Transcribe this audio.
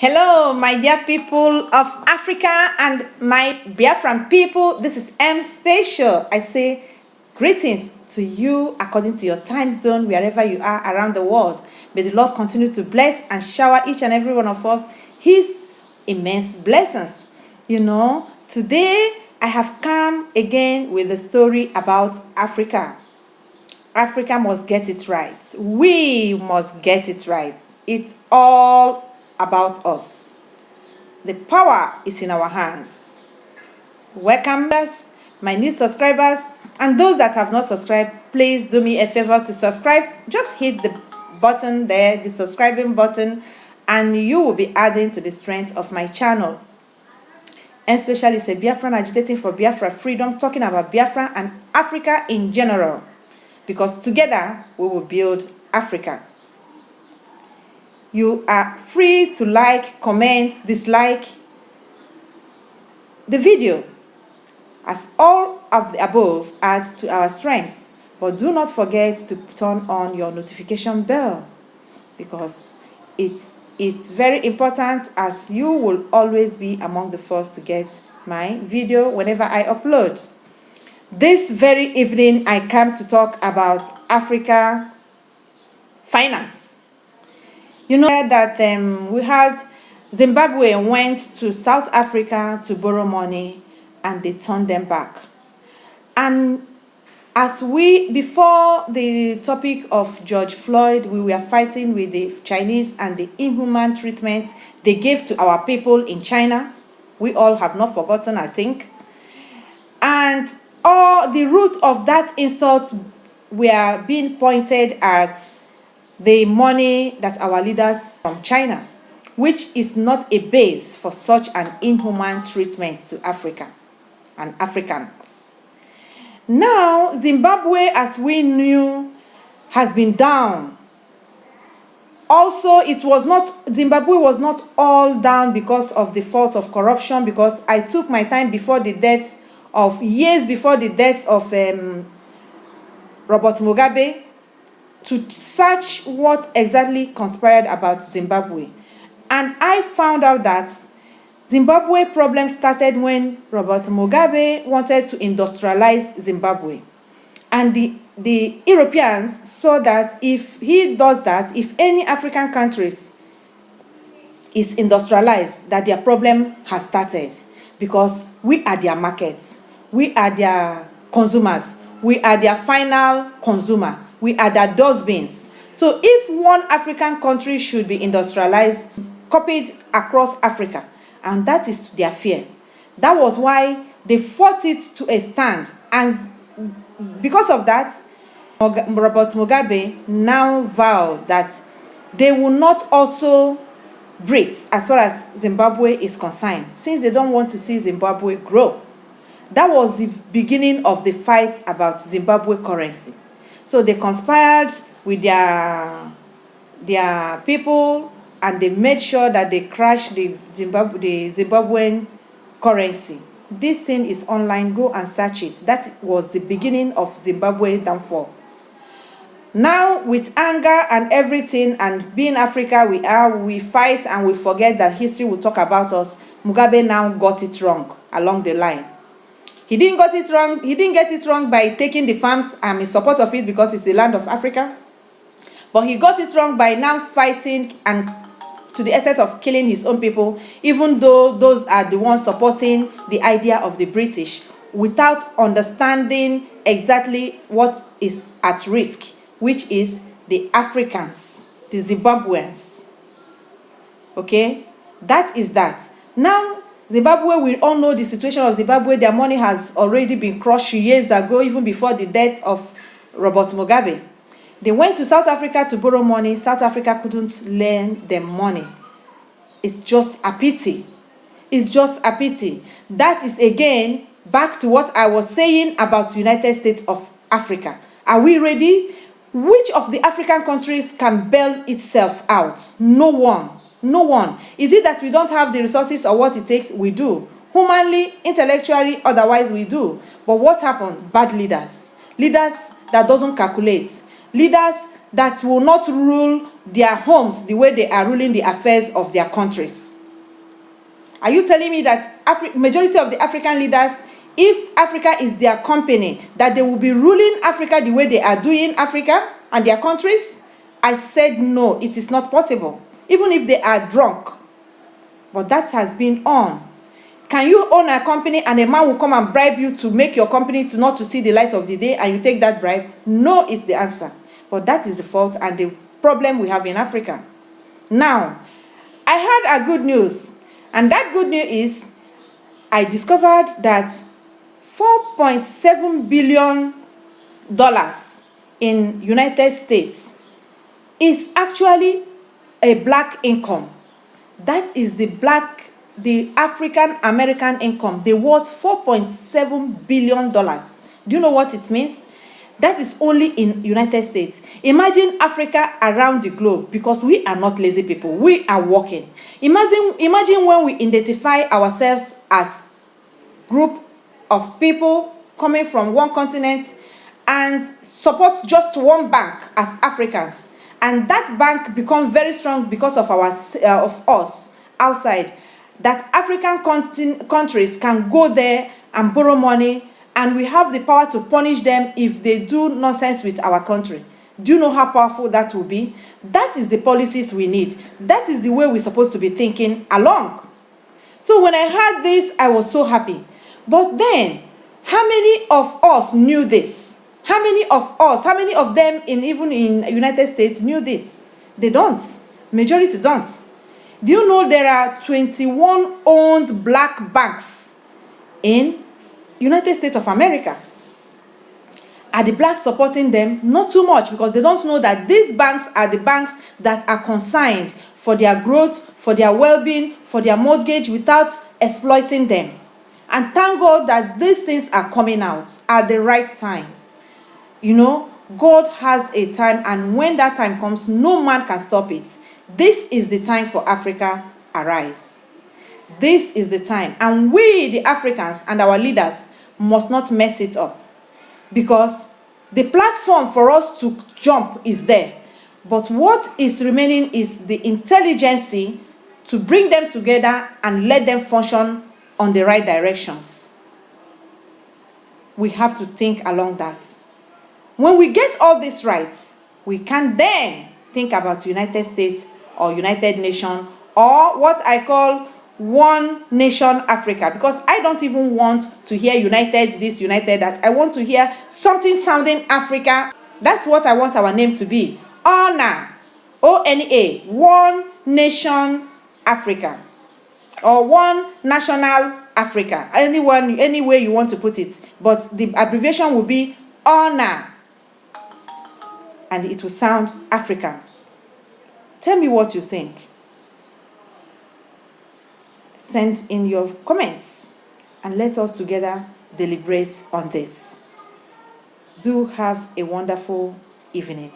Hello, my dear people of Africa and my Biafran people. This is M Spatial. I say greetings to you according to your time zone, wherever you are around the world. May the Lord continue to bless and shower each and every one of us His immense blessings. Today I have come again with a story about Africa. Africa must get it right. We must get it right. It's all about us. The power is in our hands. Welcome, my new subscribers, and those that have not subscribed, please do me a favor to subscribe. Just hit the button there, the subscribing button, and you will be adding to the strength of my channel. And especially, it's a Biafran agitating for Biafra freedom, talking about Biafra and Africa in general, because together we will build Africa. You are free to like, comment, dislike the video, as all of the above add to our strength. But do not forget to turn on your notification bell, because it is very important, as you will always be among the first to get my video whenever I upload. This very evening I come to talk about Africa finance. You know that we had Zimbabwe went to South Africa to borrow money and they turned them back. And before the topic of George Floyd, we were fighting with the Chinese and the inhuman treatment they gave to our people in China. We all have not forgotten, I think. And all the root of that insult were being pointed at the money that our leaders from China, which is not a base for such an inhuman treatment to Africa and Africans. Now, Zimbabwe, as we knew, has been down. Also, Zimbabwe was not all down because of the fault of corruption, because I took my time years before the death of Robert Mugabe, to search what exactly conspired about Zimbabwe. And I found out that Zimbabwe problem started when Robert Mugabe wanted to industrialize Zimbabwe. And the Europeans saw that if he does that, if any African countries is industrialized, that their problem has started, because we are their markets, we are their consumers, we are their final consumer, we are their dustbins. So if one African country should be industrialized, copied across Africa, and that is their fear. That was why they fought it to a stand. And because of that, Robert Mugabe now vowed that they will not also breathe as far as Zimbabwe is concerned, since they don't want to see Zimbabwe grow. That was the beginning of the fight about Zimbabwe currency. So they conspired with their people, and they made sure that they crashed the Zimbabwean currency. This thing is online. Go and search it. That was the beginning of Zimbabwe's downfall. Now, with anger and everything, and being Africa we fight and we forget that history will talk about us. Mugabe now got it wrong along the line. He didn't get it wrong by taking the farms. I'm in support of it because it's the land of Africa. But he got it wrong by now fighting, and to the extent of killing his own people, even though those are the ones supporting the idea of the British, without understanding exactly what is at risk, which is the Africans, the Zimbabweans. Okay? That is that. Now, Zimbabwe, we all know the situation of Zimbabwe. Their money has already been crushed years ago, even before the death of Robert Mugabe. They went to South Africa to borrow money. South Africa couldn't lend them money. It's just a pity. It's just a pity. That is, again, back to what I was saying about the United States of Africa. Are we ready? Which of the African countries can bail itself out? No one. No one. Is it that we don't have the resources or what it takes? We do. Humanly, intellectually, otherwise we do. But what happened? Bad leaders. Leaders that doesn't calculate. Leaders that will not rule their homes the way they are ruling the affairs of their countries. Are you telling me that majority of the African leaders, if Africa is their company, that they will be ruling Africa the way they are doing Africa and their countries? I said no, it is not possible, even if they are drunk. But that has been on. Can you own a company and a man will come and bribe you to make your company to not to see the light of the day, and you take that bribe? No is the answer. But that is the fault and the problem we have in Africa. Now, I had a good news, and that good news is I discovered that $4.7 billion in United States is actually a black income. That is the African American income. They worth $4.7 billion. Do you know what it means? That is only in United States. Imagine Africa around the globe, because we are not lazy people. We are working. Imagine when we identify ourselves as group of people coming from one continent and support just one bank as Africans, and that bank become very strong because of us outside. That African countries can go there and borrow money, and we have the power to punish them if they do nonsense with our country. Do you know how powerful that will be? That is the policies we need. That is the way we're supposed to be thinking along. So when I heard this, I was so happy. But then, how many of us knew this? How many of them even in United States knew this? They don't. Majority don't. Do you know there are 21 owned black banks in United States of America? Are the blacks supporting them? Not too much, because they don't know that these banks are the banks that are consigned for their growth, for their well-being, for their mortgage, without exploiting them. And thank God that these things are coming out at the right time. You know, God has a time, and when that time comes, no man can stop it. This is the time for Africa arise. This is the time. And we, the Africans and our leaders, must not mess it up. Because the platform for us to jump is there. But what is remaining is the intelligence to bring them together and let them function on the right directions. We have to think along that. When we get all this right, we can then think about United States or United Nations, or what I call One Nation Africa, because I don't even want to hear United this, United that. I want to hear something sounding Africa. That's what I want our name to be. ONA, O-N-A, One Nation Africa, or One National Africa. Any way you want to put it, but the abbreviation will be ONA, and it will sound African. Tell me what you think. Send in your comments and let us together deliberate on this. Do have a wonderful evening.